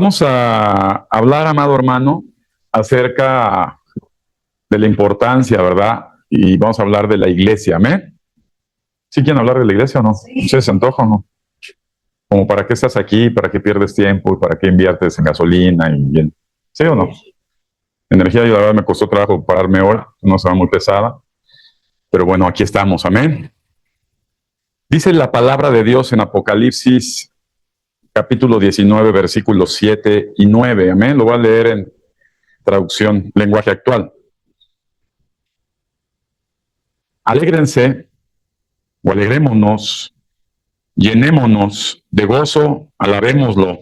Vamos a hablar, amado hermano, acerca de la importancia, ¿verdad? Y vamos a hablar de la iglesia, ¿amén? ¿Sí quieren hablar de la iglesia o no? Sí. ¿Se antoja o no? Como para qué estás aquí, para qué pierdes tiempo y para qué inviertes en gasolina y bien. ¿Sí o no? Energía, yo la verdad me costó trabajo pararme hoy, no estaba muy pesada. Pero bueno, aquí estamos, amén. Dice la palabra de Dios en Apocalipsis, capítulo 19, versículos 7 y 9, amén. Lo voy a leer en traducción, lenguaje actual. Alégrense o alegrémonos, llenémonos de gozo, alabémoslo,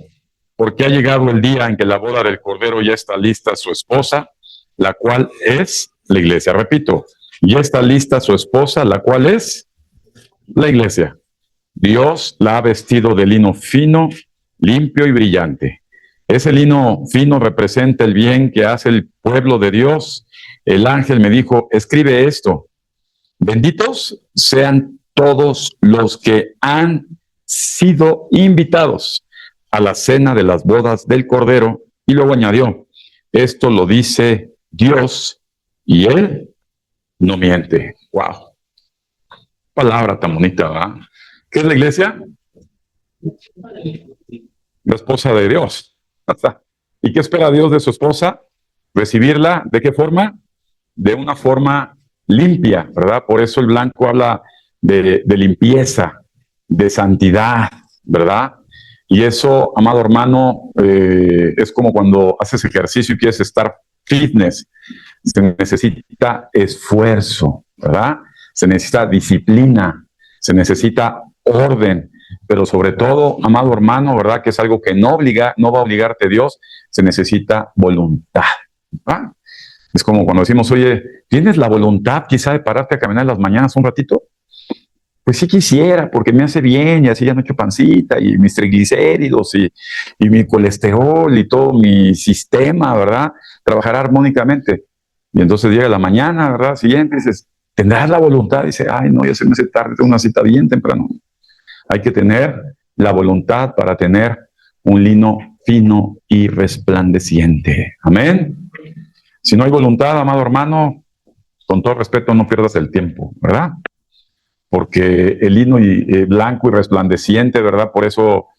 porque ha llegado el día en que la boda del Cordero ya está lista su esposa, la cual es la iglesia. Repito, ya está lista su esposa, la cual es la iglesia. Dios la ha vestido de lino fino, limpio y brillante. Ese lino fino representa el bien que hace el pueblo de Dios. El ángel me dijo, escribe esto. Benditos sean todos los que han sido invitados a la cena de las bodas del Cordero. Y luego añadió, esto lo dice Dios y Él no miente. ¡Wow! Palabra tan bonita, ¿verdad? ¿Qué es la iglesia? La esposa de Dios. ¿Y qué espera Dios de su esposa? Recibirla, ¿de qué forma? De una forma limpia, ¿verdad? Por eso el blanco habla de limpieza, de santidad, ¿verdad? Y eso, amado hermano, es como cuando haces ejercicio y quieres estar fitness. Se necesita esfuerzo, ¿verdad? Se necesita disciplina, se necesita orden, pero sobre todo, amado hermano, ¿verdad? Que es algo que no va a obligarte Dios, se necesita voluntad, ¿verdad? Es como cuando decimos, oye, ¿tienes la voluntad quizá de pararte a caminar en las mañanas un ratito? Pues sí quisiera, porque me hace bien y así ya no echo pancita y mis triglicéridos y mi colesterol y todo mi sistema, ¿verdad? Trabajará armónicamente. Y entonces llega la mañana, ¿verdad? Siguiente, dices, ¿tendrás la voluntad? Dice, ay, no, ya se me hace tarde, tengo una cita bien temprano. Hay que tener la voluntad para tener un lino fino y resplandeciente. Amén. Si no hay voluntad, amado hermano, con todo respeto, no pierdas el tiempo, ¿verdad? Porque el lino blanco y resplandeciente, ¿verdad? Por eso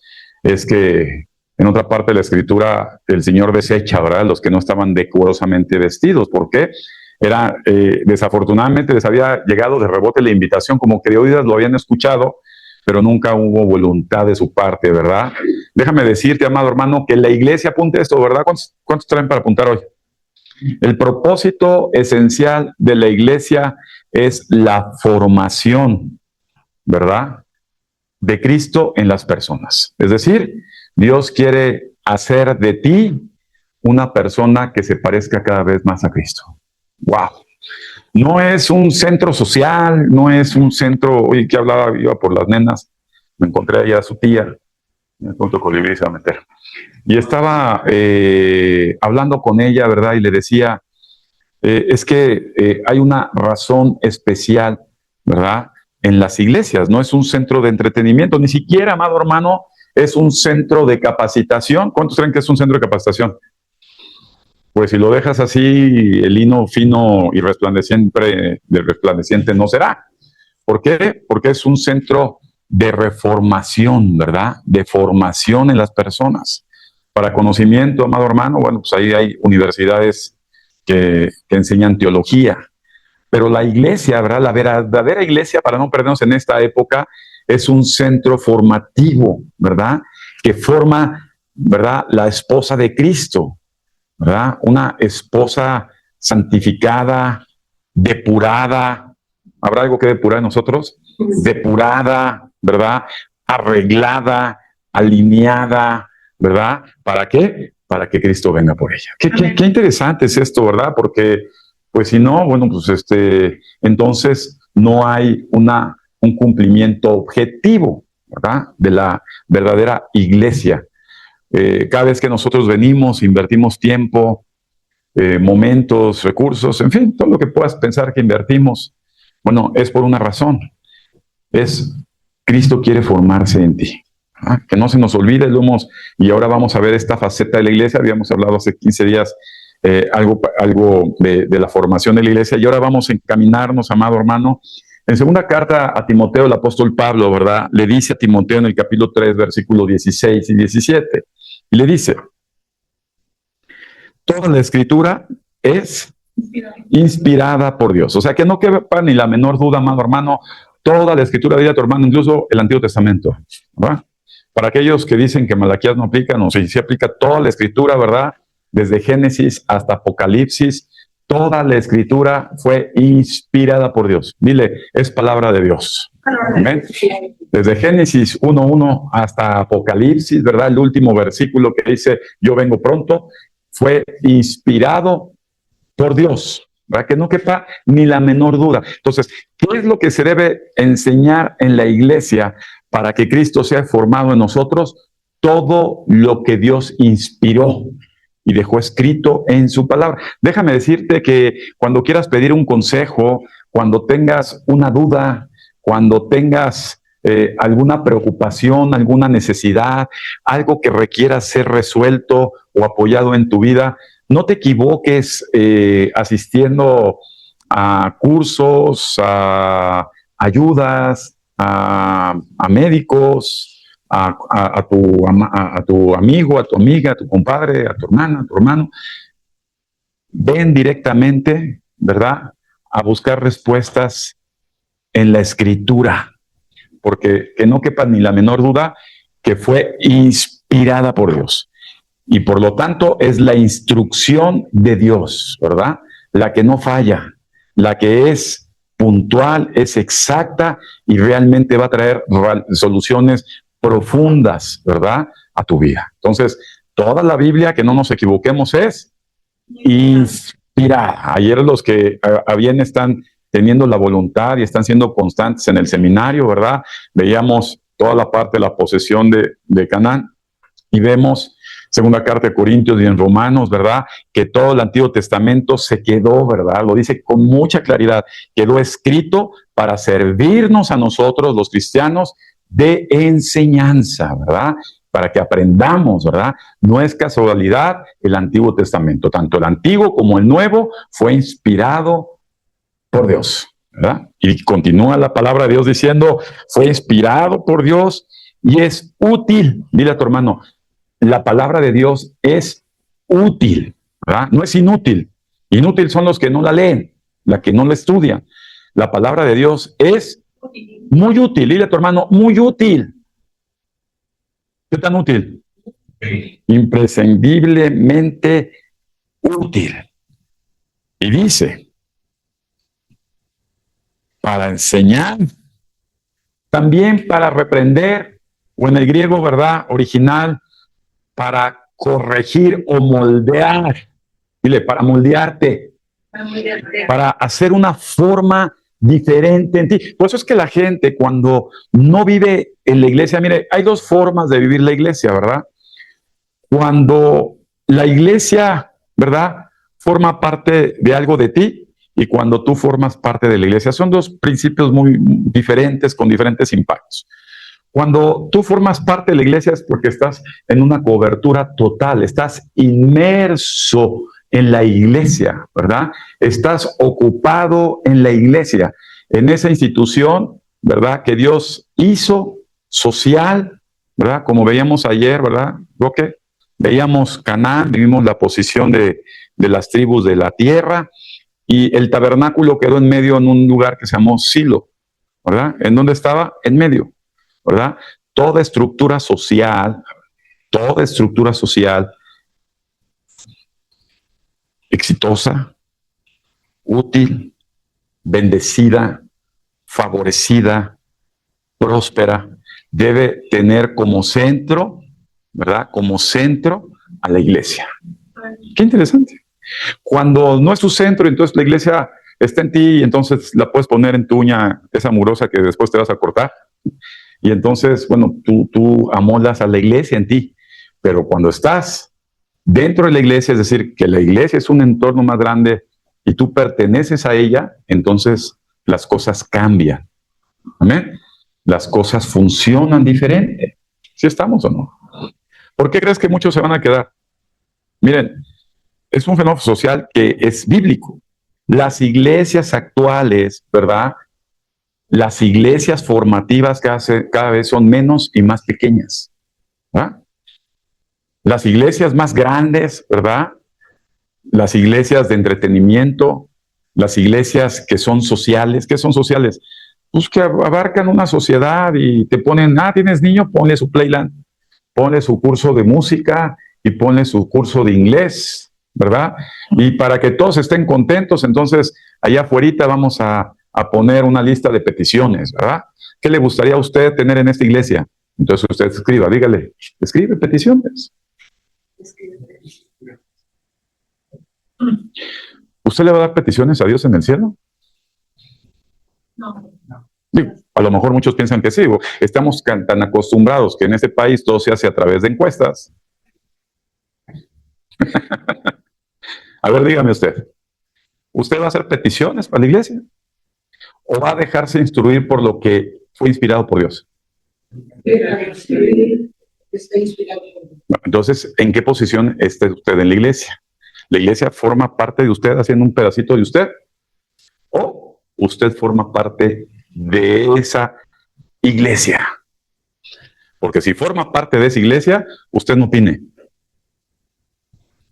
es que en otra parte de la Escritura el Señor desecha, ¿verdad? Los que no estaban decorosamente vestidos. ¿Por qué? Era, desafortunadamente les había llegado de rebote la invitación, como que de oídas lo habían escuchado, pero nunca hubo voluntad de su parte, ¿verdad? Déjame decirte, amado hermano, que la iglesia, apunte esto, ¿verdad? ¿Cuántos traen para apuntar hoy? El propósito esencial de la iglesia es la formación, ¿verdad? De Cristo en las personas. Es decir, Dios quiere hacer de ti una persona que se parezca cada vez más a Cristo. ¡Wow! No es un centro social, no es un centro, oye, que hablaba, iba por las nenas, me encontré allá a su tía, me punto colibrí se va a meter. Y estaba hablando con ella, ¿verdad? Y le decía, es que hay una razón especial, ¿verdad? En las iglesias, no es un centro de entretenimiento, ni siquiera, amado hermano, es un centro de capacitación. ¿Cuántos creen que es un centro de capacitación? Pues si lo dejas así, el lino fino y resplandeciente no será. ¿Por qué? Porque es un centro de reformación, ¿verdad? De formación en las personas. Para conocimiento, amado hermano, bueno, pues ahí hay universidades que enseñan teología. Pero la iglesia, ¿verdad? La verdadera iglesia, para no perdernos en esta época, es un centro formativo, ¿verdad? Que forma, ¿verdad? La esposa de Cristo, ¿verdad? Una esposa santificada, depurada. ¿Habrá algo que depurar en nosotros? Depurada, ¿verdad? Arreglada, alineada, ¿verdad? ¿Para qué? Para que Cristo venga por ella. Qué interesante es esto, ¿verdad? Porque, pues si no, bueno, pues entonces no hay un cumplimiento objetivo, ¿verdad? De la verdadera iglesia. Cada vez que nosotros venimos, invertimos tiempo, momentos, recursos, en fin, todo lo que puedas pensar que invertimos, bueno, es por una razón. Cristo quiere formarse en ti. Que no se nos olvide, y ahora vamos a ver esta faceta de la iglesia. Habíamos hablado hace 15 días algo de la formación de la iglesia, y ahora vamos a encaminarnos, amado hermano. En segunda carta a Timoteo, el apóstol Pablo, ¿verdad?, le dice a Timoteo en el capítulo 3, versículos 16 y 17, y le dice: toda la escritura es inspirada por Dios. O sea, que no quepa ni la menor duda, amado hermano, toda la escritura, diría tu hermano, incluso el Antiguo Testamento, ¿verdad? Para aquellos que dicen que Malaquías no aplica, no, sí aplica toda la escritura, ¿verdad? Desde Génesis hasta Apocalipsis, toda la escritura fue inspirada por Dios. Dile, es palabra de Dios. ¿Amén? Desde Génesis 1:1 hasta Apocalipsis, ¿verdad? El último versículo que dice, yo vengo pronto, fue inspirado por Dios, ¿verdad? Que no quepa ni la menor duda. Entonces, ¿qué es lo que se debe enseñar en la iglesia para que Cristo sea formado en nosotros? Todo lo que Dios inspiró y dejó escrito en su palabra. Déjame decirte que cuando quieras pedir un consejo, cuando tengas una duda, cuando tengas alguna preocupación, alguna necesidad, algo que requiera ser resuelto o apoyado en tu vida, no te equivoques asistiendo a cursos, a ayudas, a médicos, a tu amigo, a tu amiga, a tu compadre, a tu hermana, a tu hermano. Ven directamente, ¿verdad?, a buscar respuestas en la Escritura, porque que no quepa ni la menor duda que fue inspirada por Dios. Y por lo tanto es la instrucción de Dios, ¿verdad? La que no falla, la que es puntual, es exacta y realmente va a traer soluciones profundas, ¿verdad?, a tu vida. Entonces, toda la Biblia, que no nos equivoquemos, es inspirada. Ayer los que bien están teniendo la voluntad y están siendo constantes en el seminario, ¿verdad? Veíamos toda la parte de la posesión de Canaán y vemos segunda carta de Corintios y en Romanos, ¿verdad?, que todo el Antiguo Testamento se quedó, ¿verdad?, lo dice con mucha claridad, quedó escrito para servirnos a nosotros, los cristianos, de enseñanza, ¿verdad?, para que aprendamos, ¿verdad? No es casualidad el Antiguo Testamento, tanto el Antiguo como el Nuevo fue inspirado por Dios, ¿verdad? Y continúa la palabra de Dios diciendo, fue inspirado por Dios y es útil. Dile a tu hermano, la palabra de Dios es útil, ¿verdad? No es inútil. Inútil son los que no la leen, la que no la estudian. La palabra de Dios es muy útil. Dile a tu hermano, muy útil. ¿Qué tan útil? Imprescindiblemente útil. Y dice, para enseñar, también para reprender, o en el griego, ¿verdad?, original, para corregir o moldear. Dile, para moldearte, para hacer una forma diferente en ti. Por eso es que la gente cuando no vive en la iglesia, mire, hay dos formas de vivir la iglesia, ¿verdad? Cuando la iglesia, ¿verdad?, forma parte de algo de ti y cuando tú formas parte de la iglesia. Son dos principios muy diferentes con diferentes impactos. Cuando tú formas parte de la iglesia es porque estás en una cobertura total, estás inmerso en la iglesia, ¿verdad? Estás ocupado en la iglesia, en esa institución, ¿verdad?, que Dios hizo, social, ¿verdad? Como veíamos ayer, ¿verdad, Roque? Veíamos Canaán, vimos la posición de las tribus de la tierra y el tabernáculo quedó en medio en un lugar que se llamó Silo, ¿verdad? ¿En dónde estaba? En medio, ¿verdad? Toda estructura social exitosa, útil, bendecida, favorecida, próspera, debe tener como centro, ¿verdad?, como centro a la iglesia. Qué interesante. Cuando no es tu centro, entonces la iglesia está en ti y entonces la puedes poner en tu uña esa murosa que después te vas a cortar. Y entonces, bueno, tú amoldas a la iglesia en ti. Pero cuando estás dentro de la iglesia, es decir, que la iglesia es un entorno más grande y tú perteneces a ella, entonces las cosas cambian. ¿Amén? Las cosas funcionan diferente. ¿Sí estamos o no? ¿Por qué crees que muchos se van a quedar? Miren, es un fenómeno social que es bíblico. Las iglesias actuales, ¿verdad? Las iglesias formativas cada vez son menos y más pequeñas, ¿verdad? Las iglesias más grandes, ¿verdad? Las iglesias de entretenimiento, las iglesias que son sociales. ¿Qué son sociales? Pues que abarcan una sociedad y te ponen, ¿tienes niño? Ponle su Playland, ponle su curso de música y ponle su curso de inglés, ¿verdad? Y para que todos estén contentos, entonces allá afuera vamos a poner una lista de peticiones, ¿verdad? ¿Qué le gustaría a usted tener en esta iglesia? Entonces usted escriba, dígale, escribe peticiones. ¿Usted le va a dar peticiones a Dios en el cielo? No. Sí, a lo mejor muchos piensan que sí. Estamos tan acostumbrados que en este país todo se hace a través de encuestas. A ver, dígame usted, ¿usted va a hacer peticiones para la iglesia? ¿O va a dejarse instruir por lo que fue inspirado por Dios? Está inspirado. Entonces, ¿en qué posición está usted en la iglesia? ¿La iglesia forma parte de usted haciendo un pedacito de usted? ¿O usted forma parte de esa iglesia? Porque si forma parte de esa iglesia, usted no opine.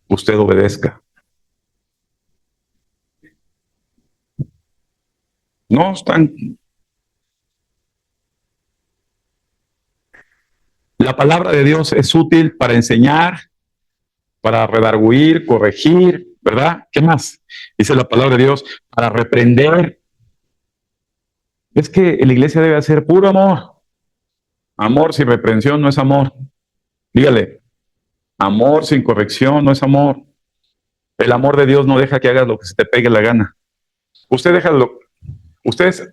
Usted obedezca. No están. La palabra de Dios es útil para enseñar, para redarguir, corregir, ¿verdad? ¿Qué más? Dice la palabra de Dios, para reprender. Es que la iglesia debe ser puro amor. Amor sin reprensión no es amor. Dígale, amor sin corrección no es amor. El amor de Dios no deja que hagas lo que se te pegue la gana. Usted deja lo. Ustedes,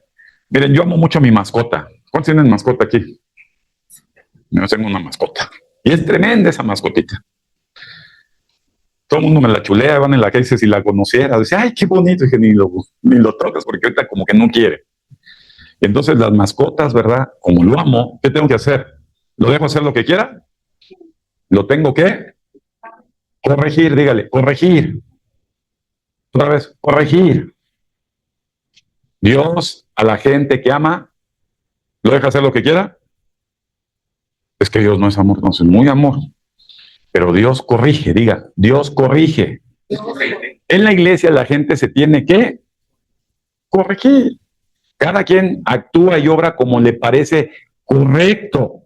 miren, yo amo mucho a mi mascota. ¿Cuántos tienen mascota aquí? Yo tengo una mascota. Y es tremenda esa mascotita. Todo el mundo me la chulea, van en la calle, si la conociera, dice, ay, qué bonito, y que ni lo tocas, porque ahorita como que no quiere. Entonces las mascotas, ¿verdad? Como lo amo, ¿qué tengo que hacer? ¿Lo dejo hacer lo que quiera? ¿Lo tengo que? Corregir, dígale, corregir. Otra vez, corregir. Dios a la gente que ama, ¿lo deja hacer lo que quiera? Es que Dios no es amor, no es muy amor. Pero Dios corrige, diga, Dios corrige. En la iglesia la gente se tiene que corregir. Cada quien actúa y obra como le parece correcto.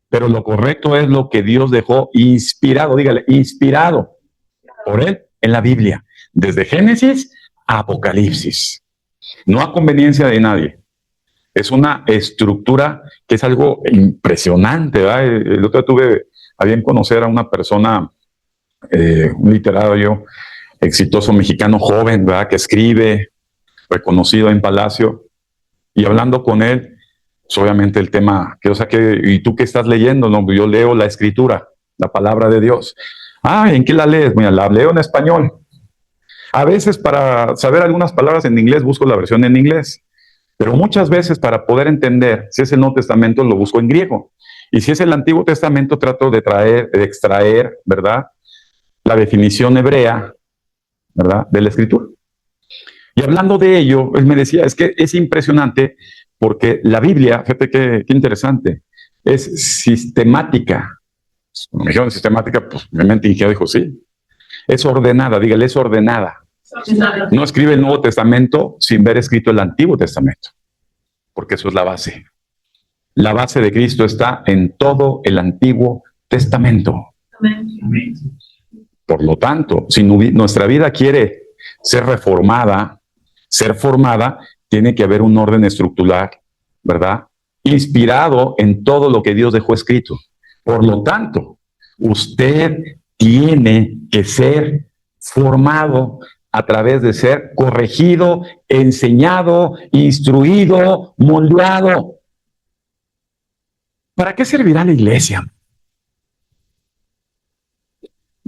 Pero lo correcto es lo que Dios dejó inspirado, dígale, inspirado por Él en la Biblia, desde Génesis a Apocalipsis. No a conveniencia de nadie. Es una estructura que es algo impresionante, ¿verdad? El otro día tuve a bien conocer a una persona, un literario exitoso mexicano joven, ¿verdad? Que escribe, reconocido en Palacio, y hablando con él, pues obviamente el tema, ¿y tú qué estás leyendo? No, yo leo la escritura, la palabra de Dios. ¿En qué la lees? Mira, la leo en español. A veces para saber algunas palabras en inglés busco la versión en inglés, pero muchas veces para poder entender si es el Nuevo Testamento lo busco en griego. Y si es el Antiguo Testamento trato de extraer, ¿verdad? La definición hebrea, ¿verdad? De la escritura. Y hablando de ello, él me decía, es que es impresionante porque la Biblia, fíjate qué interesante, es sistemática. Cuando me dijeron sistemática, pues mi mente dijo, sí. Es ordenada, dígale, es ordenada. No escribe el Nuevo Testamento sin ver escrito el Antiguo Testamento, porque eso es la base. La base de Cristo está en todo el Antiguo Testamento. Amén. Por lo tanto, si nuestra vida quiere ser reformada, ser formada, tiene que haber un orden estructural, ¿verdad? Inspirado en todo lo que Dios dejó escrito. Por lo tanto, usted tiene que ser formado a través de ser corregido, enseñado, instruido, moldeado. ¿Para qué servirá la iglesia?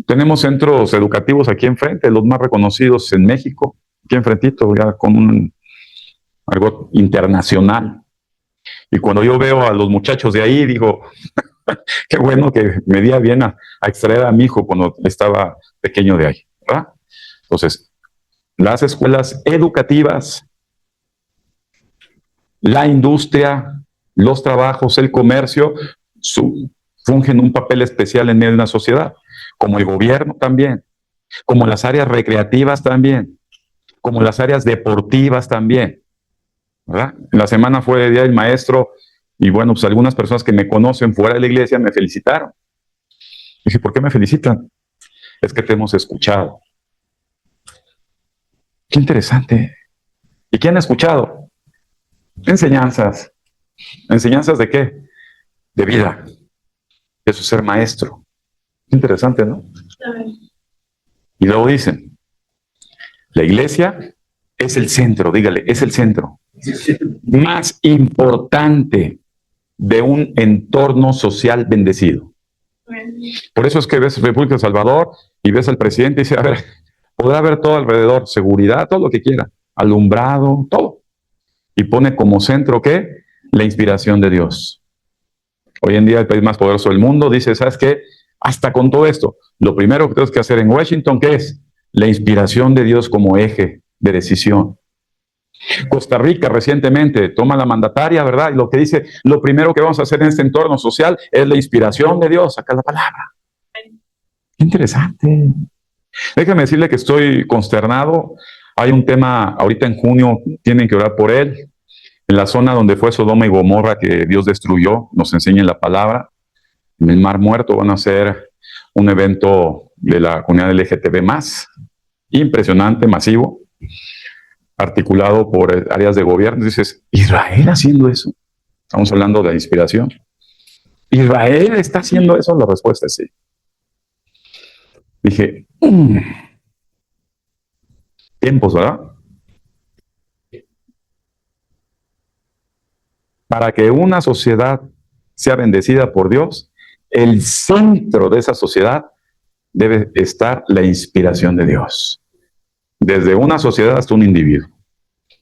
Tenemos centros educativos aquí enfrente, los más reconocidos en México, aquí enfrentito, ya con algo internacional. Y cuando yo veo a los muchachos de ahí, digo, Qué bueno que me di a bien a extraer a mi hijo cuando estaba pequeño de ahí, ¿verdad? Entonces, las escuelas educativas, la industria, los trabajos, el comercio, fungen un papel especial en medio de una sociedad, como el gobierno también, como las áreas recreativas también, como las áreas deportivas también, ¿verdad? La semana fue el Día del Maestro y bueno, pues algunas personas que me conocen fuera de la iglesia me felicitaron. Dije, ¿por qué me felicitan? Es que te hemos escuchado. Qué interesante. ¿Y quién ha escuchado? Enseñanzas. ¿Enseñanzas de qué? De vida. Eso es ser maestro. Qué interesante, ¿no? Y luego dicen, la iglesia es el centro, dígale, es el centro más importante de un entorno social bendecido. Por eso es que ves República de Salvador y ves al presidente y dice, a ver, podrá haber todo alrededor, seguridad, todo lo que quiera, alumbrado, todo. Y pone como centro, ¿qué? La inspiración de Dios. Hoy en día el país más poderoso del mundo dice, ¿sabes qué? Hasta con todo esto, lo primero que tenemos que hacer en Washington, ¿qué es? La inspiración de Dios como eje de decisión. Costa Rica recientemente toma la mandataria, ¿verdad? Y lo que dice, lo primero que vamos a hacer en este entorno social es la inspiración de Dios, acá la palabra. Qué interesante. Déjame decirle que estoy consternado. Hay un tema, ahorita en junio, tienen que orar por él. En la zona donde fue Sodoma y Gomorra que Dios destruyó, nos enseña en la palabra. En el Mar Muerto van a hacer un evento de la comunidad LGTB+, impresionante, masivo, articulado por áreas de gobierno. Dices, ¿Israel haciendo eso? Estamos hablando de la inspiración. ¿Israel está haciendo eso? La respuesta es sí. Dije, tiempos, ¿verdad? Para que una sociedad sea bendecida por Dios, el centro de esa sociedad debe estar la inspiración de Dios. Desde una sociedad hasta un individuo.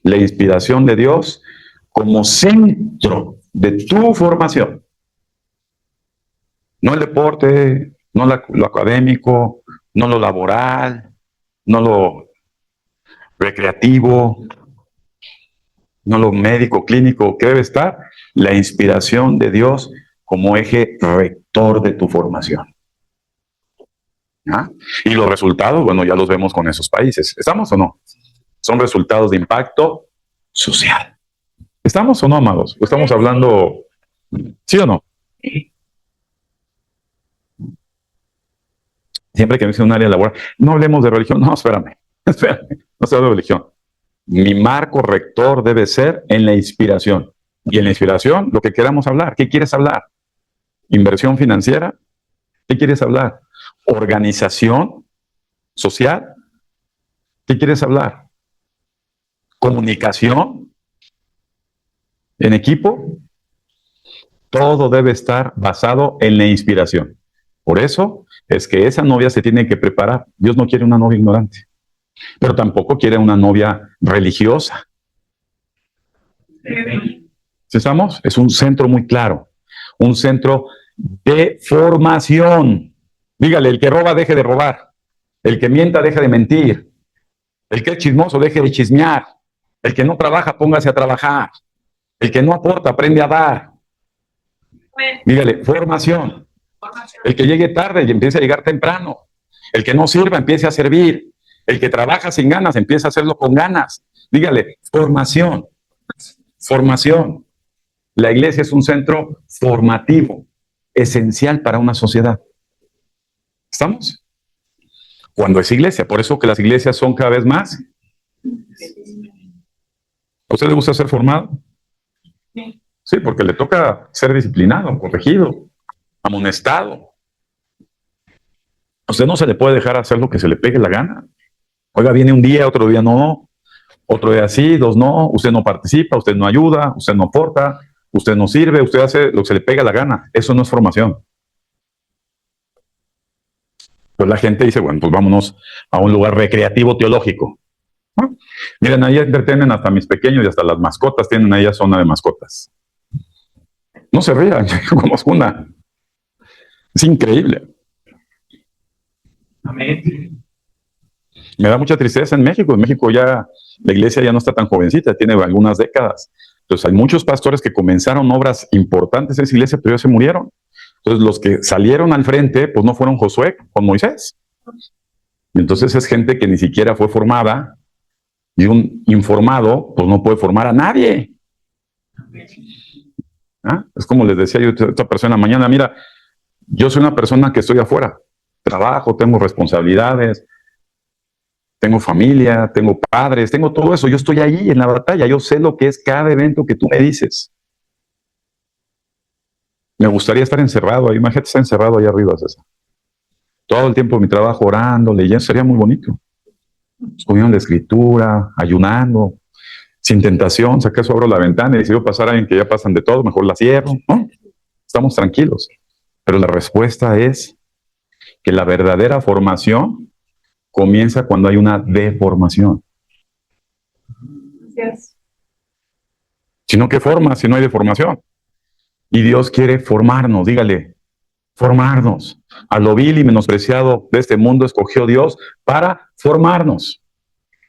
La inspiración de Dios como centro de tu formación. No el deporte, no lo académico, no lo laboral, no lo recreativo, no lo médico, clínico, que debe estar la inspiración de Dios como eje rector de tu formación. ¿Ah? Y los resultados, bueno, ya los vemos con esos países. ¿Estamos o no? Son resultados de impacto social. ¿Estamos o no, amados? ¿O estamos hablando, sí o no? Siempre que me dicen un área laboral, no hablemos de religión. No, espérame, no se habla de religión. Mi marco rector debe ser en la inspiración. Y en la inspiración, lo que queramos hablar. ¿Qué quieres hablar? ¿Inversión financiera? ¿Qué quieres hablar? ¿Organización social? ¿Qué quieres hablar? ¿Comunicación? ¿En equipo? Todo debe estar basado en la inspiración. Por eso es que esa novia se tiene que preparar. Dios no quiere una novia ignorante, pero tampoco quiere una novia religiosa. ¿Sí estamos? Es un centro muy claro, un centro de formación. Dígale, el que roba deje de robar, el que mienta deje de mentir, el que es chismoso deje de chismear, el que no trabaja póngase a trabajar, el que no aporta aprende a dar. Dígale, formación. El que llegue tarde y empiece a llegar temprano, el que no sirva empiece a servir, el que trabaja sin ganas empieza a hacerlo con ganas. Dígale, formación, formación. La iglesia es un centro formativo, esencial para una sociedad. ¿Estamos? Cuando es iglesia, por eso que las iglesias son cada vez más. ¿A usted le gusta ser formado? Sí, porque le toca ser disciplinado, corregido, amonestado. A usted no se le puede dejar hacer lo que se le pegue la gana. Oiga, viene un día, otro día no, otro día sí, dos no, usted no participa, usted no ayuda, usted no aporta, usted no sirve, usted hace lo que se le pega la gana. Eso no es formación. Pues la gente dice, bueno, pues vámonos a un lugar recreativo teológico. ¿No? Miren, ahí entretienen hasta mis pequeños y hasta las mascotas tienen ahí zona de mascotas. No se rían, como es una. Es increíble. Amén. Me da mucha tristeza en México. En México ya la iglesia ya no está tan jovencita, tiene algunas décadas. Entonces hay muchos pastores que comenzaron obras importantes en esa iglesia, pero ya se murieron. Entonces los que salieron al frente, pues no fueron Josué con Moisés. Y entonces es gente que ni siquiera fue formada, y un informado, pues no puede formar a nadie. ¿Ah? Es como les decía yo a esta persona mañana, mira, yo soy una persona que estoy afuera, trabajo, tengo responsabilidades, tengo familia, tengo padres, tengo todo eso, yo estoy ahí en la batalla, yo sé lo que es cada evento que tú me dices. Me gustaría estar encerrado ahí, imagínate estar encerrado ahí arriba, César. Todo el tiempo de mi trabajo orando, leyendo, sería muy bonito. Estudiando la escritura, ayunando, sin tentación, si acaso abro la ventana y si veo pasar a alguien que ya pasan de todo, mejor la cierro, ¿no? Estamos tranquilos. Pero la respuesta es que la verdadera formación comienza cuando hay una deformación. Yes. Si no, ¿qué forma si no hay deformación? Y Dios quiere formarnos, dígale, formarnos. A lo vil y menospreciado de este mundo escogió Dios para formarnos.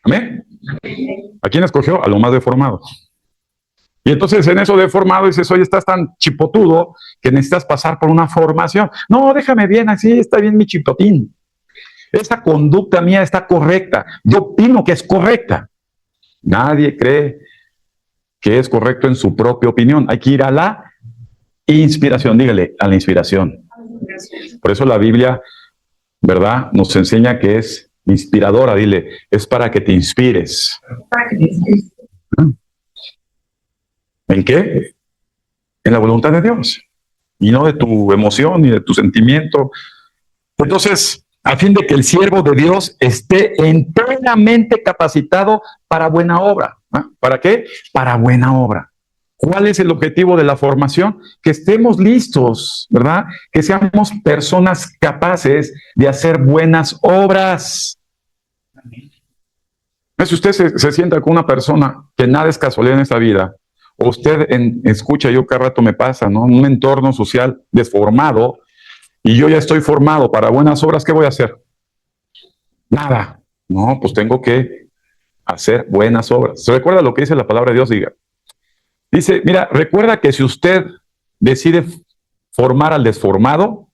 ¿Amén? ¿A quién escogió? A lo más deformado. Y entonces en eso deformado dices, oye, estás tan chipotudo que necesitas pasar por una formación. No, déjame bien, así está bien mi chipotín. Esa conducta mía está correcta. Yo opino que es correcta. Nadie cree que es correcto en su propia opinión. Hay que ir a la inspiración, dígale, a la inspiración. Por eso la Biblia, ¿verdad? Nos enseña que es inspiradora, dile, es para que te inspires. ¿En qué? En la voluntad de Dios. Y no de tu emoción ni de tu sentimiento. Entonces, a fin de que el siervo de Dios esté enteramente capacitado para buena obra. ¿Ah? ¿Para qué? Para buena obra. ¿Cuál es el objetivo de la formación? Que estemos listos, ¿verdad? Que seamos personas capaces de hacer buenas obras. Si usted se sienta con una persona que nada es casualidad en esta vida, o usted escucha, yo cada rato me pasa, ¿no? Un entorno social desformado, y yo ya estoy formado para buenas obras, ¿qué voy a hacer? Nada. No, pues tengo que hacer buenas obras. ¿Se recuerda lo que dice la palabra de Dios? Dice, mira, recuerda que si usted decide formar al desformado,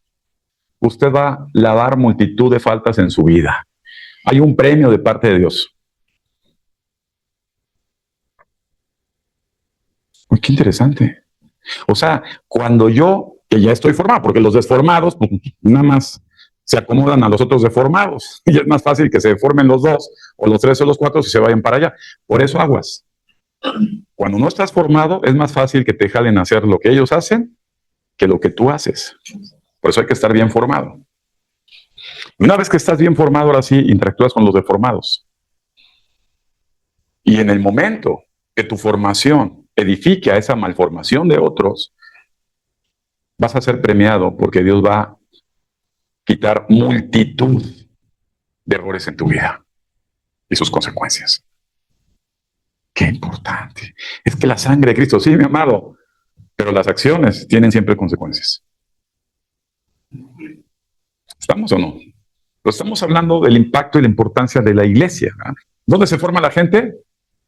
usted va a lavar multitud de faltas en su vida. Hay un premio de parte de Dios. Uy, qué interesante. O sea, cuando yo, que ya estoy formado, porque los desformados, pues, nada más se acomodan a los otros deformados. Y es más fácil que se deformen los dos, o los tres o los cuatro, si se vayan para allá. Por eso aguas. Cuando no estás formado, es más fácil que te jalen a hacer lo que ellos hacen que lo que tú haces. Por eso hay que estar bien formado. Y una vez que estás bien formado, ahora sí interactúas con los deformados. Y en el momento que tu formación edifique a esa malformación de otros, vas a ser premiado porque Dios va a quitar multitud de errores en tu vida y sus consecuencias. Qué importante. Es que la sangre de Cristo, sí, mi amado, pero las acciones tienen siempre consecuencias. ¿Estamos o no? Pero estamos hablando del impacto y la importancia de la iglesia. ¿Verdad? ¿Dónde se forma la gente?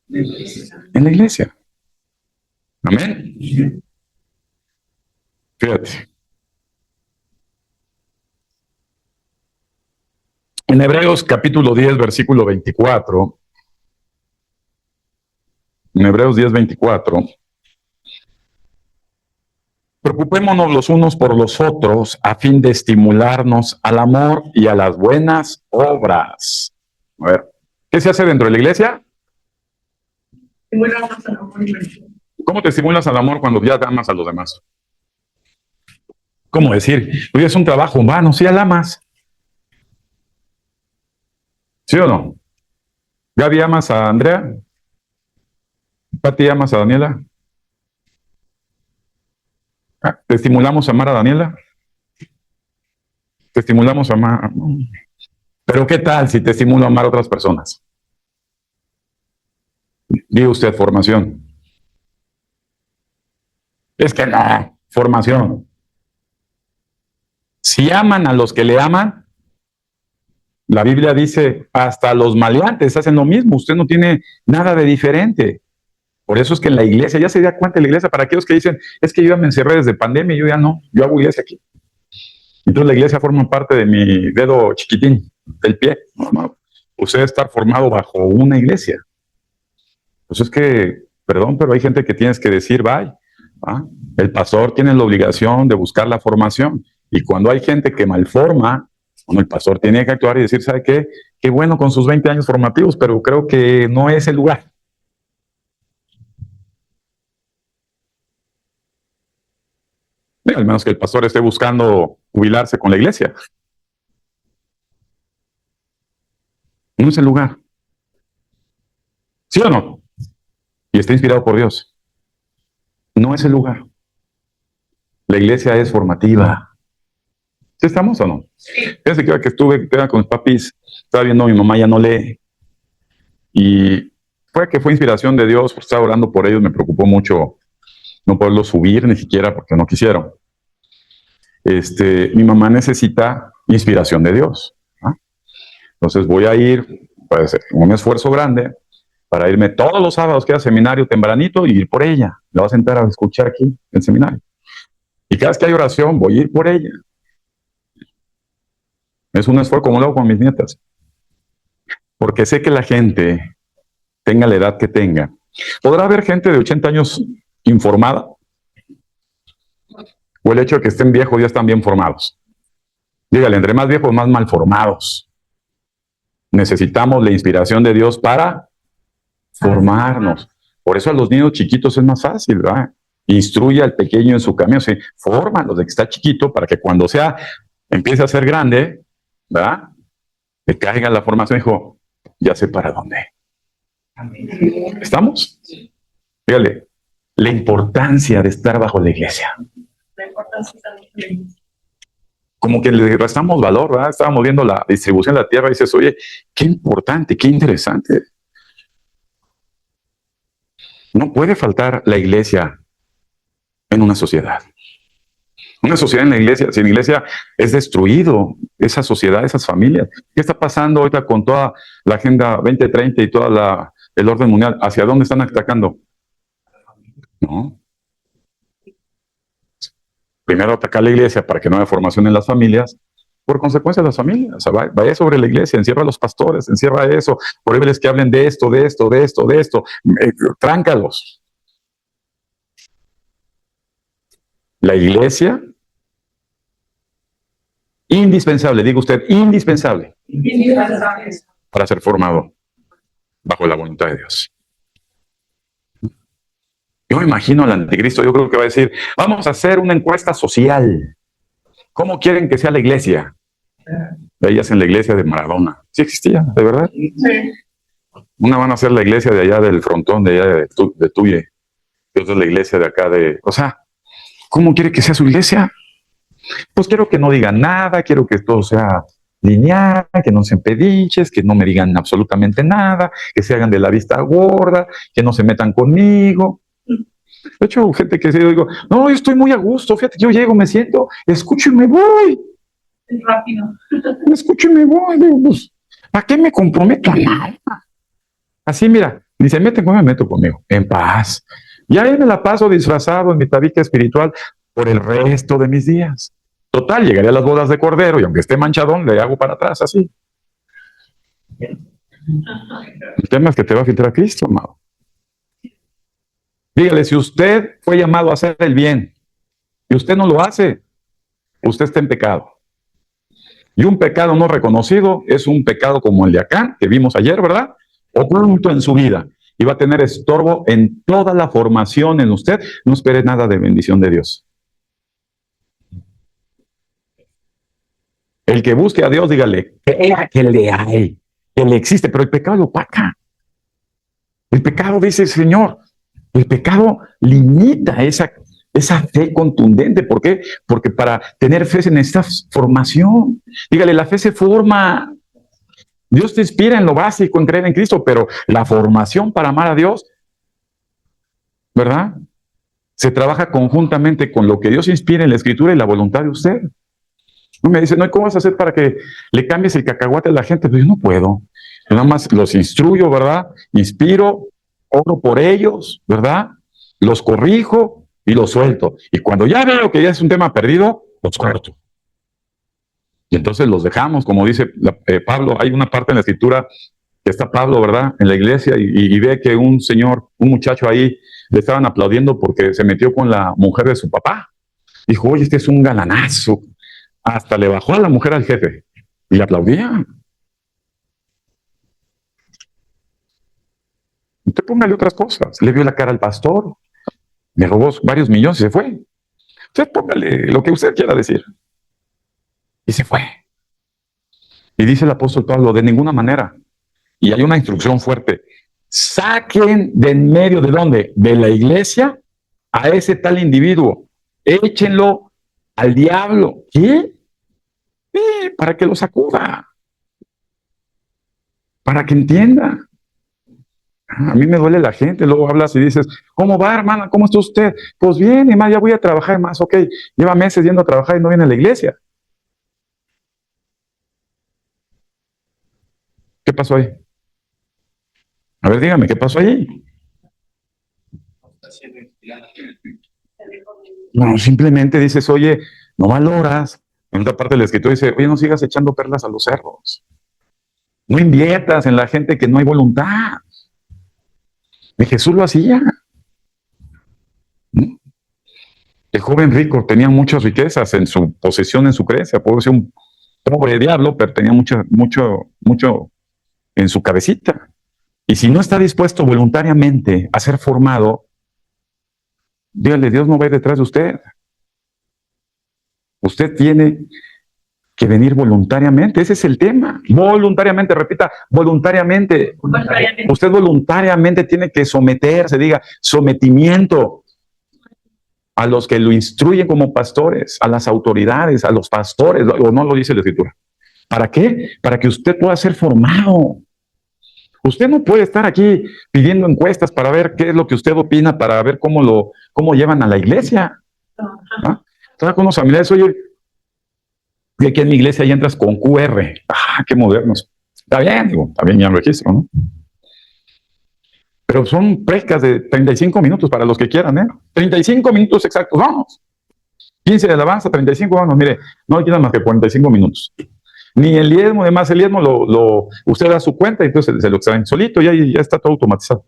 En la iglesia. Amén. Fíjate. En Hebreos capítulo 10, versículo 24. En Hebreos 10, 24. Preocupémonos los unos por los otros a fin de estimularnos al amor y a las buenas obras. A ver, ¿qué se hace dentro de la iglesia? ¿Cómo te estimulas al amor cuando ya amas a los demás? ¿Cómo decir? Hoy es un trabajo humano, sí, la amas. ¿Sí o no? ¿Gaby amas a Andrea? ¿Pati amas a Daniela? ¿Te estimulamos a amar a Daniela? ¿Te estimulamos a amar? Pero ¿qué tal si te estimulo a amar a otras personas? Diga usted, formación. Es que no, formación. Si aman a los que le aman, la Biblia dice, hasta los maleantes hacen lo mismo. Usted no tiene nada de diferente. Por eso es que en la iglesia, ya se da cuenta en la iglesia, para aquellos que dicen, es que yo ya me encerré desde pandemia y yo ya no, yo hago iglesia aquí. Entonces la iglesia forma parte de mi dedo chiquitín del pie. No, no. Usted debe estar formado bajo una iglesia. Pues es que, perdón, pero hay gente que tienes que decir, bye. ¿Ah? El pastor tiene la obligación de buscar la formación. Y cuando hay gente que malforma, bueno, el pastor tiene que actuar y decir, ¿sabe qué? Qué bueno con sus 20 años formativos, pero creo que no es el lugar. Al menos que el pastor esté buscando jubilarse con la iglesia. No es el lugar. ¿Sí o no? Y está inspirado por Dios. No es el lugar. La iglesia es formativa. ¿Sí estamos o no? Fíjense que estuve con mis papis, estaba viendo a mi mamá, ya no lee. Y fue inspiración de Dios, porque estaba orando por ellos, me preocupó mucho no poderlos subir ni siquiera porque no quisieron. Mi mamá necesita inspiración de Dios. ¿Ah? Entonces voy a ir, pues, un esfuerzo grande para irme todos los sábados que era seminario tempranito y ir por ella. La voy a sentar a escuchar aquí en el seminario. Y cada vez que hay oración, voy a ir por ella. Es un esfuerzo como lo hago con mis nietas. Porque sé que la gente, tenga la edad que tenga, podrá haber gente de 80 años informada, o el hecho de que estén viejos ya están bien formados. Dígale, entre más viejos, más mal formados. Necesitamos la inspiración de Dios para formarnos. Por eso a los niños chiquitos es más fácil, ¿verdad? Instruye al pequeño en su camino, sí, fórmalo de que está chiquito para que cuando empiece a ser grande, ¿verdad? Le caiga la formación, dijo, ya sé para dónde. ¿Estamos? Dígale, la importancia de estar bajo la iglesia. La importancia también. Como que le restamos valor, ¿verdad? Estábamos viendo la distribución de la tierra y dices, oye, qué importante, qué interesante. No puede faltar la iglesia en una sociedad. Una sociedad en la iglesia, sin iglesia es destruido esa sociedad, esas familias. ¿Qué está pasando ahorita con toda la Agenda 2030 y toda el orden mundial? ¿Hacia dónde están atacando? No. Primero atacar la iglesia para que no haya formación en las familias. Por consecuencia, las familias. O sea, vaya sobre la iglesia, encierra a los pastores, encierra eso, prohíbeles que hablen de esto, de esto, de esto, de esto. Tráncalos. La iglesia, indispensable, diga usted, indispensable para ser formado bajo la voluntad de Dios. Yo me imagino al anticristo, yo creo que va a decir, vamos a hacer una encuesta social. ¿Cómo quieren que sea la iglesia? Ellas en la iglesia de Maradona. Sí existía, de verdad. Sí. Una van a hacer la iglesia de allá del frontón, de allá de Tuye. Y otra es la iglesia de acá de... O sea, ¿cómo quiere que sea su iglesia? Pues quiero que no digan nada, quiero que todo sea lineal, que no sean pediches, que no me digan absolutamente nada, que se hagan de la vista gorda, que no se metan conmigo. De hecho, gente que se digo, no, yo estoy muy a gusto, fíjate, yo llego, me siento, escucho y me voy. Es rápido. Escucho y me voy. Digo, pues, ¿para qué me comprometo a nada? Así, mira, ni se meten conmigo, me meto conmigo, en paz. Y ahí me la paso disfrazado en mi tabique espiritual por el resto de mis días. Total, llegaré a las bodas de Cordero y aunque esté manchadón, le hago para atrás, así. El tema es que te va a filtrar a Cristo, amado. Dígale, si usted fue llamado a hacer el bien y usted no lo hace, usted está en pecado. Y un pecado no reconocido es un pecado como el de acá, que vimos ayer, ¿verdad? Oculto en su vida. Y va a tener estorbo en toda la formación en usted. No espere nada de bendición de Dios. El que busque a Dios, dígale, crea que le hay, que le existe, pero el pecado lo opaca. El pecado, dice el Señor, el pecado limita esa fe contundente. ¿Por qué? Porque para tener fe se necesita formación. Dígale, la fe se forma. Dios te inspira en lo básico, en creer en Cristo, pero la formación para amar a Dios, ¿verdad? Se trabaja conjuntamente con lo que Dios inspira en la Escritura y la voluntad de usted. No me dice, no, ¿cómo vas a hacer para que le cambies el cacahuate a la gente? Pues yo no puedo. Yo nada más los instruyo, ¿verdad? Inspiro, oro por ellos, ¿verdad? Los corrijo y los suelto. Y cuando ya veo que ya es un tema perdido, los corto. Y entonces los dejamos, como dice Pablo. Hay una parte en la escritura que está Pablo, ¿verdad? En la iglesia y ve que un muchacho ahí, le estaban aplaudiendo porque se metió con la mujer de su papá. Dijo, oye, este es un galanazo. Hasta le bajó a la mujer al jefe y le aplaudían. Usted póngale otras cosas. Le vio la cara al pastor, me robó varios millones y se fue. Usted póngale lo que usted quiera decir. Y se fue. Y dice el apóstol Pablo, de ninguna manera. Y hay una instrucción fuerte. Saquen de en medio de dónde? De la iglesia a ese tal individuo. Échenlo al diablo. ¿Qué? Para que lo sacuda. Para que entienda. A mí me duele la gente. Luego hablas y dices, ¿cómo va, hermana? ¿Cómo está usted? Pues bien, ya voy a trabajar más. Ok, lleva meses yendo a trabajar y no viene a la iglesia. ¿Qué pasó ahí? A ver, dígame, ¿qué pasó ahí? No, simplemente dices, oye, no valoras. En otra parte de la escritura dice, oye, no sigas echando perlas a los cerdos. No inviertas en la gente que no hay voluntad. Y Jesús lo hacía. El joven rico tenía muchas riquezas en su posesión, en su creencia. Puede ser un pobre diablo, pero tenía mucho en su cabecita. Y si no está dispuesto voluntariamente a ser formado, dígale, Dios no va a ir detrás de usted. Usted tiene que venir voluntariamente. Ese es el tema. Voluntariamente, repita, voluntariamente. Usted voluntariamente tiene que someterse, diga, sometimiento a los que lo instruyen como pastores, a las autoridades, a los pastores, o no lo dice la escritura. ¿Para qué? Para que usted pueda ser formado. Usted no puede estar aquí pidiendo encuestas para ver qué es lo que usted opina, para ver cómo llevan a la iglesia. ¿Ah? Estaba con unos familiares, oye, y aquí en mi iglesia ya entras con QR. ¡Ah, qué modernos! Está bien, ya registro, ¿no? Pero son prédicas de 35 minutos para los que quieran, ¿eh? 35 minutos exactos, vamos. 15 de alabanza, 35, vamos, mire, no le quedan más que 45 minutos. Ni el diezmo, además el diezmo usted da su cuenta y entonces se lo extraen solito y ya está todo automatizado.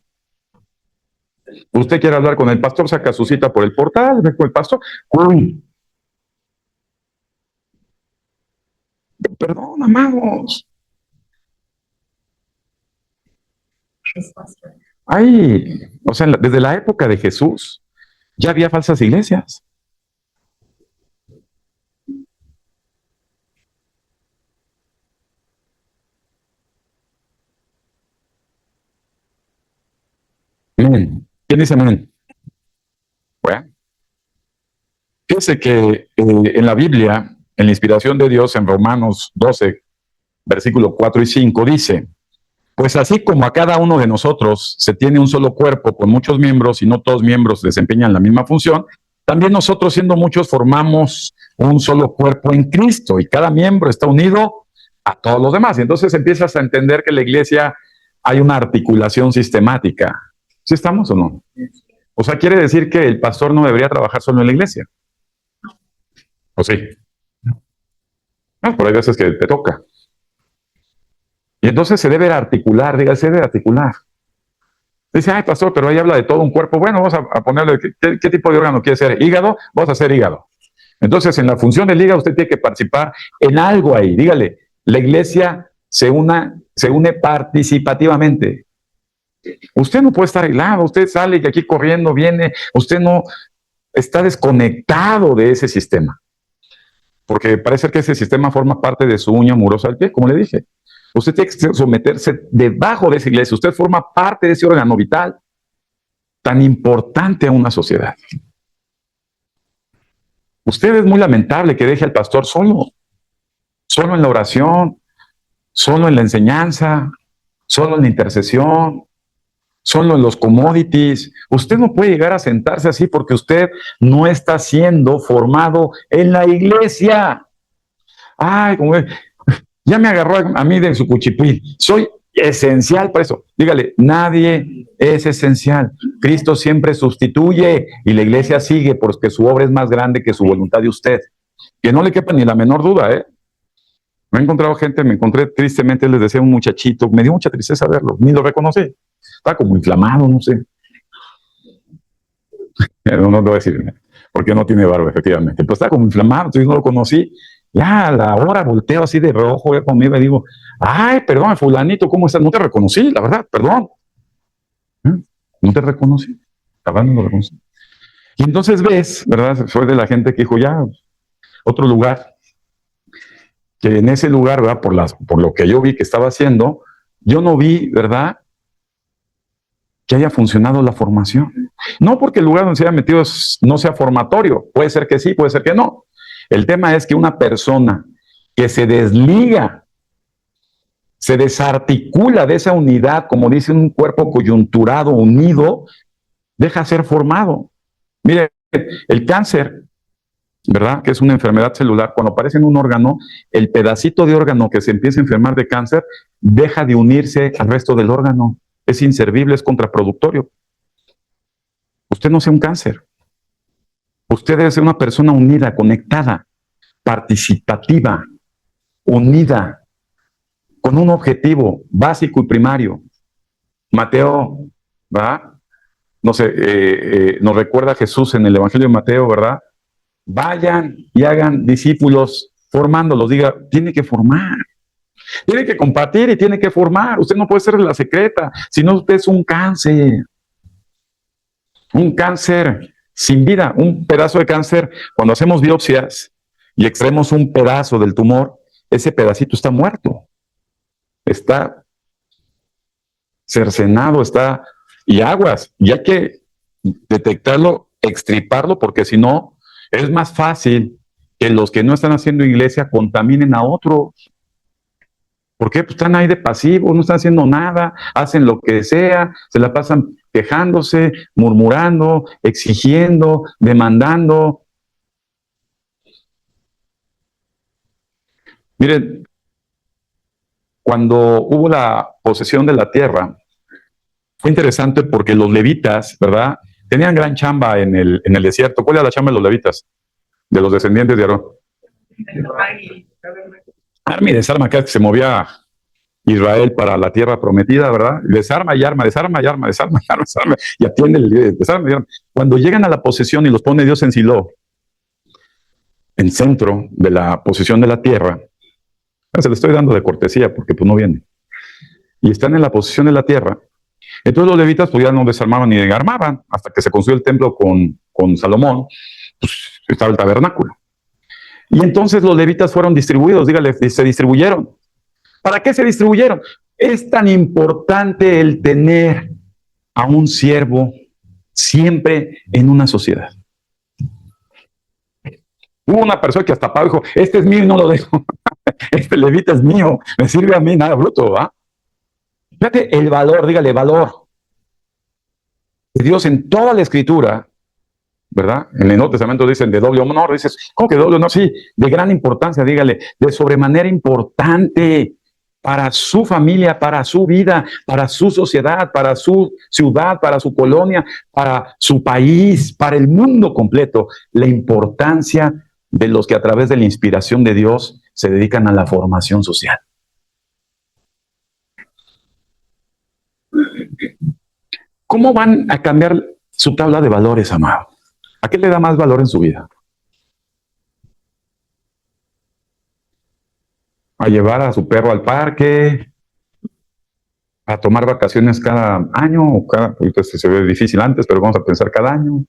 Usted quiere hablar con el pastor, saca su cita por el portal, ve con el pastor. ¡Uy! Perdón, amados. O sea, desde la época de Jesús ya había falsas iglesias. Amén. ¿Quién dice amén? Bueno, fíjese que en la Biblia, en la inspiración de Dios, en Romanos 12, versículo 4 y 5, dice, pues así como a cada uno de nosotros se tiene un solo cuerpo con muchos miembros y no todos miembros desempeñan la misma función, también nosotros siendo muchos formamos un solo cuerpo en Cristo y cada miembro está unido a todos los demás. Y entonces empiezas a entender que en la iglesia hay una articulación sistemática. ¿Sí estamos o no? O sea, quiere decir que el pastor no debería trabajar solo en la iglesia. ¿O sí? No, pero hay veces que te toca. Y entonces se debe articular, diga, se debe articular. Dice, ay, pastor, pero ahí habla de todo un cuerpo. Bueno, vamos a ponerle, ¿qué tipo de órgano quiere ser? ¿Hígado? Vamos a hacer hígado. Entonces, en la función del hígado, usted tiene que participar en algo ahí. Dígale, la iglesia se une participativamente. Usted no puede estar aislado, usted sale y aquí corriendo, viene, usted no está desconectado de ese sistema. Porque parece que ese sistema forma parte de su uña murosa del pie, como le dije. Usted tiene que someterse debajo de esa iglesia. Usted forma parte de ese órgano vital tan importante a una sociedad. Usted es muy lamentable que deje al pastor solo en la oración, solo en la enseñanza, solo en la intercesión, solo en los commodities. Usted no puede llegar a sentarse así porque usted no está siendo formado en la iglesia. Ay, como ya me agarró a mí de su cuchipil. Soy esencial para eso. Dígale, nadie es esencial. Cristo siempre sustituye y la iglesia sigue porque su obra es más grande que su voluntad de usted. Que no le quepa ni la menor duda, ¿eh? Me he encontrado gente, me encontré tristemente, les decía un muchachito, me dio mucha tristeza verlo, ni lo reconocí. Estaba como inflamado, no sé. No voy a decir, porque no tiene barba, efectivamente. Pero estaba como inflamado, entonces no lo conocí. Ya a la hora volteo así de rojo ya conmigo y digo, ay, perdón, fulanito, ¿cómo estás? No te reconocí, la verdad, perdón. No te reconocí, la verdad no lo reconocí. Y entonces ves, ¿verdad? Fue de la gente que dijo, ya, otro lugar, que en ese lugar, ¿verdad? Por lo que yo vi que estaba haciendo, yo no vi, ¿verdad? Que haya funcionado la formación. No porque el lugar donde se haya metido no sea formatorio, puede ser que sí, puede ser que no. El tema es que una persona que se desliga, se desarticula de esa unidad, como dice un cuerpo coyunturado, unido, deja de ser formado. Mire, el cáncer, ¿verdad? Que es una enfermedad celular, cuando aparece en un órgano, el pedacito de órgano que se empieza a enfermar de cáncer deja de unirse al resto del órgano. Es inservible, es contraproductorio. Usted no sea un cáncer. Usted debe ser una persona unida, conectada, participativa, unida, con un objetivo básico y primario. Mateo, ¿verdad? No sé, nos recuerda Jesús en el Evangelio de Mateo, ¿verdad? Vayan y hagan discípulos formándolos. Diga, tiene que formar, tiene que compartir y tiene que formar. Usted no puede ser la secreta, si no usted es un cáncer sin vida, un pedazo de cáncer. Cuando hacemos biopsias y extraemos un pedazo del tumor, ese pedacito está muerto, está cercenado, está y aguas, y hay que detectarlo, extirparlo, porque si no, es más fácil que los que no están haciendo iglesia contaminen a otros. ¿Por qué? Pues están ahí de pasivos, no están haciendo nada, hacen lo que sea, se la pasan quejándose, murmurando, exigiendo, demandando. Miren, cuando hubo la posesión de la tierra, fue interesante porque los levitas, ¿verdad? Tenían gran chamba en el desierto. ¿Cuál era la chamba de los levitas? De los descendientes de Aarón. Arma y desarma, que se movía Israel para la tierra prometida, ¿verdad? Desarma y arma, desarma y arma, desarma y arma, desarma, y atiende el desarma y arma. Cuando llegan a la posesión y los pone Dios en Silo, en centro de la posesión de la tierra, se lo estoy dando de cortesía porque pues no viene, y están en la posesión de la tierra, entonces los levitas pues ya no desarmaban ni armaban, hasta que se construyó el templo con Salomón, pues estaba el tabernáculo. Y entonces los levitas fueron distribuidos, dígale, se distribuyeron. ¿Para qué se distribuyeron? Es tan importante el tener a un siervo siempre en una sociedad. Hubo una persona que hasta pagó, dijo, este es mío y no lo dejo. Este levita es mío, me sirve a mí, nada bruto, ¿va? Fíjate el valor, dígale, valor. De Dios en toda la escritura, ¿verdad? En el Nuevo Testamento dicen de doble honor, dices, ¿cómo que doble honor? Sí, de gran importancia, dígale, de sobremanera importante para su familia, para su vida, para su sociedad, para su ciudad, para su colonia, para su país, para el mundo completo. La importancia de los que a través de la inspiración de Dios se dedican a la formación social. ¿Cómo van a cambiar su tabla de valores, amado? ¿A qué le da más valor en su vida? ¿A llevar a su perro al parque? ¿A tomar vacaciones cada año? O ahorita se ve difícil antes, pero vamos a pensar cada año.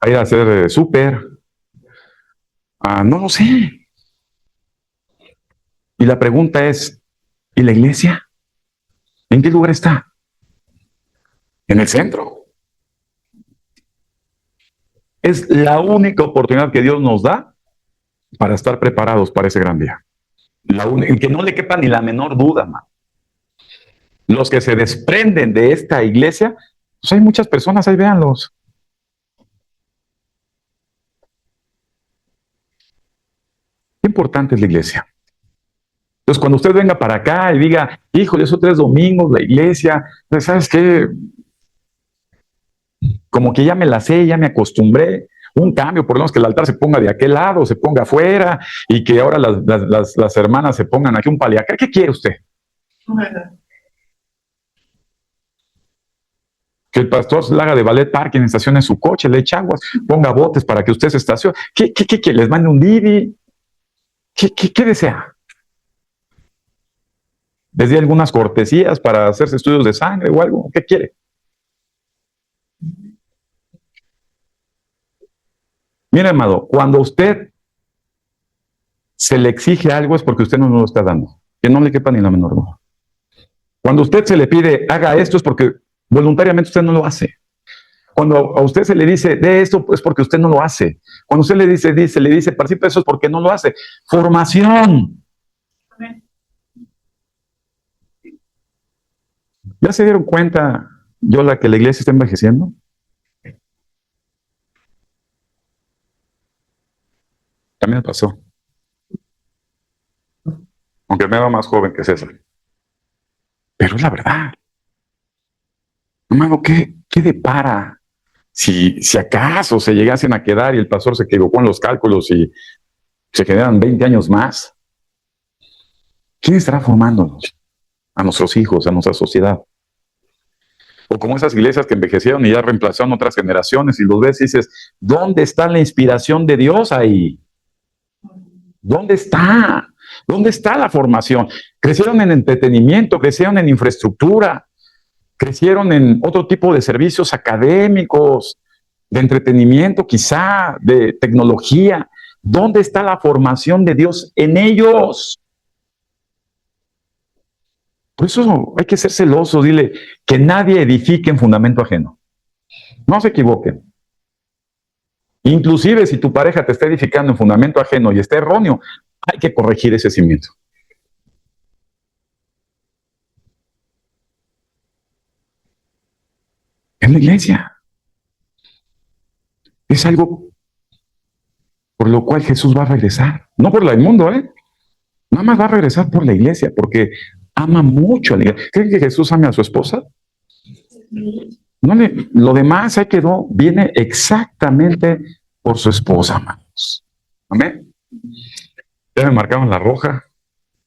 ¿A ir a hacer súper? No lo sé. Y la pregunta es, ¿y la iglesia? ¿En qué lugar está? En el centro. Es la única oportunidad que Dios nos da para estar preparados para ese gran día. Que no le quepa ni la menor duda, man. Los que se desprenden de esta iglesia, pues hay muchas personas, ahí véanlos. Qué importante es la iglesia. Entonces, cuando usted venga para acá y diga, híjole, esos 3 domingos, la iglesia, pues, ¿sabes qué? Como que ya me la sé, ya me acostumbré. Un cambio, por lo menos que el altar se ponga de aquel lado, se ponga afuera, y que ahora las hermanas se pongan aquí un paliacá. ¿Qué quiere usted? Que el pastor le haga de ballet parking, estacione su coche, le eche aguas, ponga botes para que usted se estacione. ¿Qué les mande un Didi? ¿Qué desea? ¿Les dé algunas cortesías para hacerse estudios de sangre o algo? ¿Qué quiere? Mire, amado, cuando usted se le exige algo es porque usted no lo está dando. Que no le quepa ni la menor duda. Cuando usted se le pide, haga esto, es porque voluntariamente usted no lo hace. Cuando a usted se le dice, de esto, es porque usted no lo hace. Cuando usted le dice, participe, eso es porque no lo hace. Formación. ¿Ya se dieron cuenta, Yola, que la iglesia está envejeciendo? También me pasó. Aunque me va más joven que César. Pero es la verdad. Hermano, ¿qué depara? Si acaso se llegasen a quedar y el pastor se equivocó en los cálculos y se quedaran 20 años más, ¿quién estará formándonos? A nuestros hijos, a nuestra sociedad. O como esas iglesias que envejecieron y ya reemplazaron otras generaciones y los ves y dices, ¿dónde está la inspiración de Dios ahí? ¿Dónde está? ¿Dónde está la formación? Crecieron en entretenimiento, crecieron en infraestructura, crecieron en otro tipo de servicios académicos, de entretenimiento quizá, de tecnología. ¿Dónde está la formación de Dios en ellos? Por eso hay que ser celoso, dile que nadie edifique en fundamento ajeno. No se equivoquen. Inclusive si tu pareja te está edificando en fundamento ajeno y está erróneo, hay que corregir ese cimiento. En la iglesia. Es algo por lo cual Jesús va a regresar. No por el mundo, nada más va a regresar por la iglesia, porque ama mucho a la iglesia. ¿Creen que Jesús ame a su esposa? No lo demás ahí quedó, viene exactamente por su esposa, amados. Amén. Ya me marcaron la roja,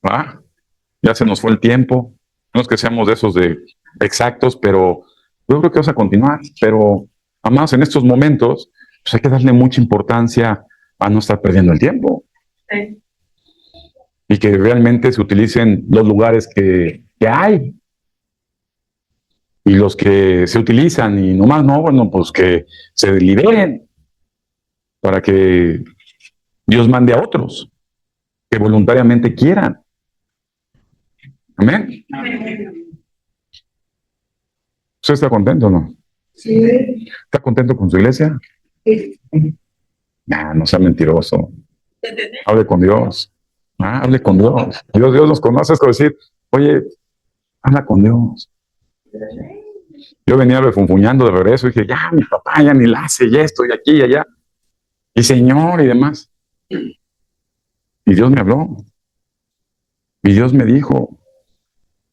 ¿va? Ya se nos fue el tiempo. No es que seamos de esos de exactos, pero yo creo que vamos a continuar. Pero, amados, en estos momentos, pues hay que darle mucha importancia a no estar perdiendo el tiempo. Sí. Y que realmente se utilicen los lugares que hay. Y los que se utilizan y nomás no, bueno, pues que se liberen para que Dios mande a otros que voluntariamente quieran. Amén. ¿Usted está contento o no? Sí. ¿Está contento con su iglesia? Sí. Nah, no sea mentiroso. Hable con Dios. Hable con Dios. Dios nos conoce, es como decir, oye, habla con Dios. Yo venía refunfuñando de regreso y dije, ya, mi papá ya ni la hace, ya estoy aquí y allá. Y Señor y demás. Y Dios me habló. Y Dios me dijo.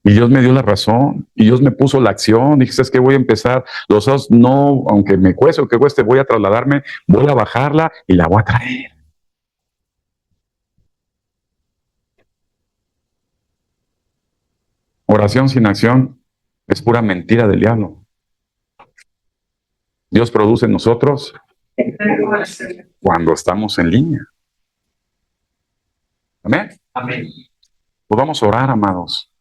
Y Dios me dio la razón. Y Dios me puso la acción. Dije, ¿sabes qué? Voy a empezar. Los dos, no, aunque me cueste o que cueste, voy a trasladarme, voy a bajarla y la voy a traer. Oración sin acción es pura mentira del diablo. Dios produce en nosotros cuando estamos en línea. Amén. Amén. Pues vamos a orar, amados.